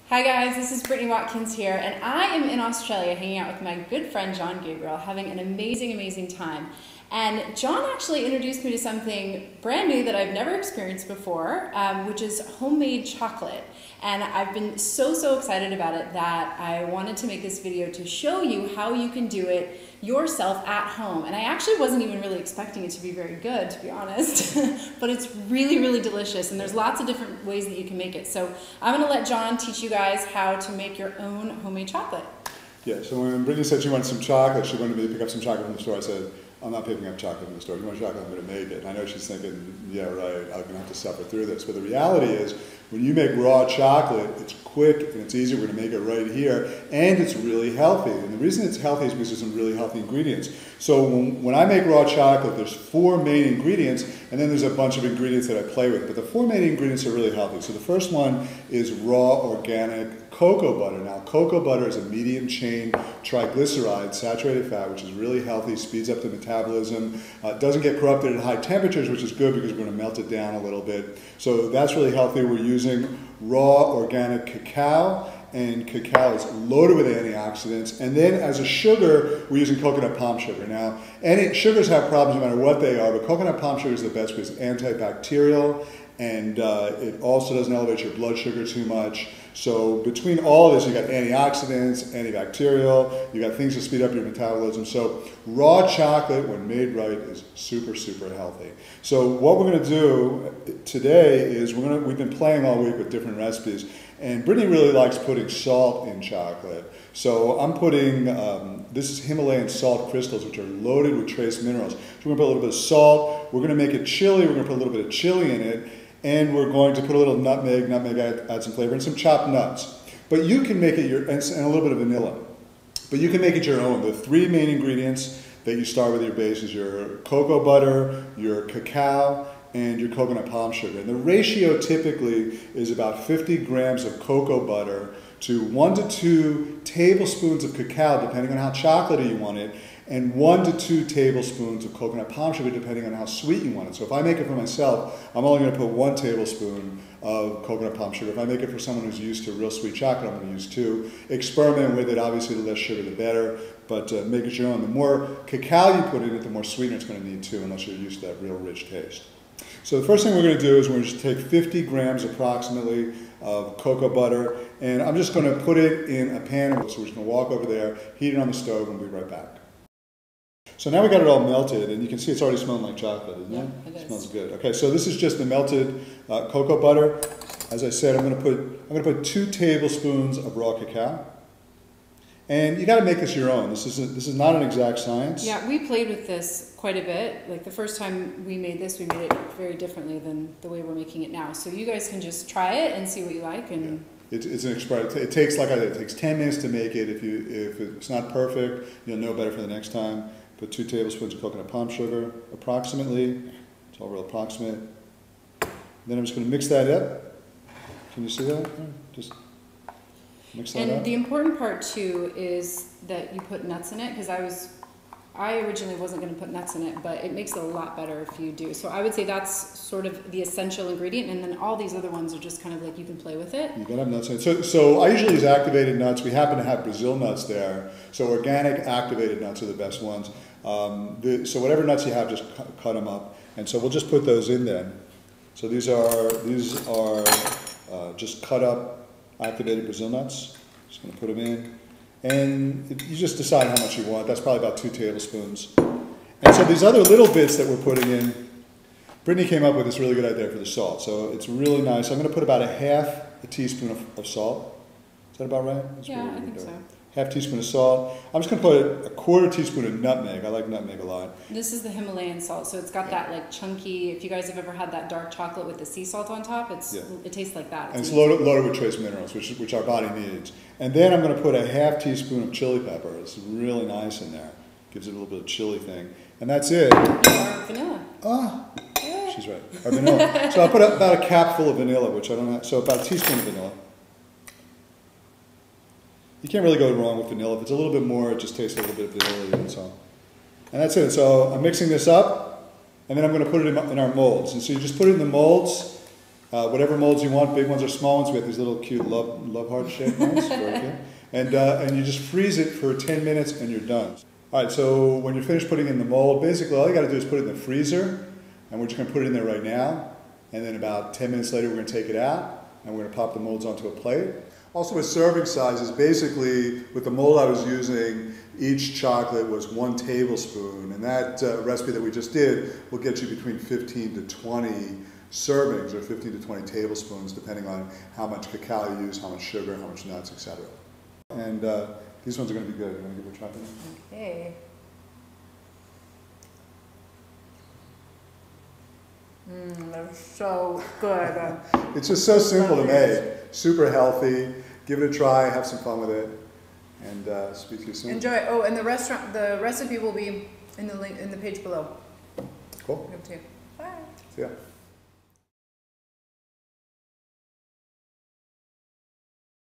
Hi guys, this is Brittany Watkins here, and I am in Australia hanging out with my good friend Jon Gabriel, having an amazing time. And Jon actually introduced me to something brand new that I've never experienced before, which is homemade chocolate. And I've been so excited about it that I wanted to make this video to show you how you can do it yourself at home. And I actually wasn't even really expecting it to be very good, to be honest, but it's really delicious, and there's lots of different ways that you can make it. So I'm gonna let Jon teach you guys how to make your own homemade chocolate. Yeah, so when Brittany said she wanted some chocolate, she wanted me to pick up some chocolate from the store. I said, I'm not picking up chocolate from the store. If you want chocolate, I'm going to make it. And I know she's thinking, yeah, right, I'm going to have to suffer through this. But the reality is, when you make raw chocolate, it's quick and it's easy. We're going to make it right here. And it's really healthy. And the reason it's healthy is because there's some really healthy ingredients. So when I make raw chocolate, there's 4 main ingredients, and then there's a bunch of ingredients that I play with. But the 4 main ingredients are really healthy. So the first one is raw organic cocoa butter. Now, cocoa butter is a medium chain triglyceride, saturated fat, which is really healthy, speeds up the metabolism, doesn't get corrupted at high temperatures, which is good because we're going to melt it down a little bit. So that's really healthy. We're using raw organic cacao, and cacao is loaded with antioxidants. And then as a sugar, we're using coconut palm sugar. Now, sugars have problems no matter what they are, but coconut palm sugar is the best because it's antibacterial, and it also doesn't elevate your blood sugar too much. So between all of this, you got antioxidants, antibacterial, you got things that speed up your metabolism. So raw chocolate, when made right, is super healthy. So what we're going to do today is we've been playing all week with different recipes, and Brittany really likes putting salt in chocolate. So I'm putting, this is Himalayan salt crystals, which are loaded with trace minerals. So we're going to put a little bit of salt, we're going to make it chili, we're going to put a little bit of chili in it, and we're going to put a little nutmeg add some flavor, and some chopped nuts. But you can make it and a little bit of vanilla. But you can make it your own. The 3 main ingredients that you start with your base is your cocoa butter, your cacao, and your coconut palm sugar. And the ratio typically is about 50 grams of cocoa butter to 1 to 2 tablespoons of cacao, depending on how chocolatey you want it, and 1 to 2 tablespoons of coconut palm sugar, depending on how sweet you want it. So if I make it for myself, I'm only going to put 1 tablespoon of coconut palm sugar. If I make it for someone who's used to real sweet chocolate, I'm going to use 2. Experiment with it. Obviously, the less sugar, the better, but make it your own. The more cacao you put in it, the more sweetener it's going to need too, unless you're used to that real rich taste. So the first thing we're going to do is we're going to take 50 grams approximately of cocoa butter, and I'm just going to put it in a pan. So we're just going to walk over there, heat it on the stove, and we'll be right back. So now we got it all melted, and you can see it's already smelling like chocolate, isn't it? Yeah, it smells good. Okay, so this is just the melted cocoa butter. As I said, I'm going to put 2 tablespoons of raw cacao, and you got to make this your own. This is not an exact science. Yeah, we played with this quite a bit. Like the first time we made this, we made it very differently than the way we're making it now. So you guys can just try it and see what you like. And yeah. It's an experiment. It takes, like I said, it takes 10 minutes to make it. If it's not perfect, you'll know better for the next time. Put 2 tablespoons of coconut palm sugar, approximately. It's all real approximate. Then I'm just going to mix that up. Can you see that? Just mix that up. And the important part too is that you put nuts in it, because I originally wasn't going to put nuts in it, but it makes it a lot better if you do. So I would say that's sort of the essential ingredient, and then all these other ones are just kind of like you can play with it. You gotta have nuts in it. So I usually use activated nuts. We happen to have Brazil nuts there. So organic activated nuts are the best ones. So whatever nuts you have, just cut them up. And so we'll just put those in then. So these are just cut up activated Brazil nuts. Just gonna put them in. And you just decide how much you want. That's probably about 2 tablespoons. And so these other little bits that we're putting in, Brittany came up with this really good idea for the salt. So it's really nice. I'm going to put about a teaspoon of salt. Is that about right? That's yeah, I think so. Half teaspoon of salt. I'm just going to put a 1/4 teaspoon of nutmeg. I like nutmeg a lot. This is the Himalayan salt, so it's got that like chunky. If you guys have ever had that dark chocolate with the sea salt on top, it tastes like that. And it's loaded with trace minerals, which our body needs. And then I'm going to put a half teaspoon of chili pepper. It's really nice in there. Gives it a little bit of chili thing. And that's it. Or vanilla. Ah, yeah. She's right. Or vanilla. So I'll put about a capful of vanilla, which I don't have. So about a teaspoon of vanilla. You can't really go wrong with vanilla. If it's a little bit more, it just tastes a little bit of vanilla. And so, and that's it. So I'm mixing this up, and then I'm going to put it in our molds. And so you just put it in the molds, Whatever molds you want, big ones or small ones. We have these little cute love heart shaped ones. Very cute. And you just freeze it for 10 minutes and you're done. All right, so when you're finished putting in the mold, basically all you got to do is put it in the freezer, and we're just going to put it in there right now. And then about 10 minutes later, we're going to take it out, and we're going to pop the molds onto a plate. Also with serving sizes, basically with the mold I was using, each chocolate was 1 tablespoon, and that recipe that we just did will get you between 15 to 20 servings, or 15 to 20 tablespoons, depending on how much cacao you use, how much sugar, how much nuts, etc. And these ones are going to be good. You want to give it a try? Okay. They're so good. It's just so simple to make. Super healthy. Give it a try. Have some fun with it. And speak to you soon. Enjoy. Oh, and the recipe will be in the link in the page below. Cool. Good too. Bye. See ya.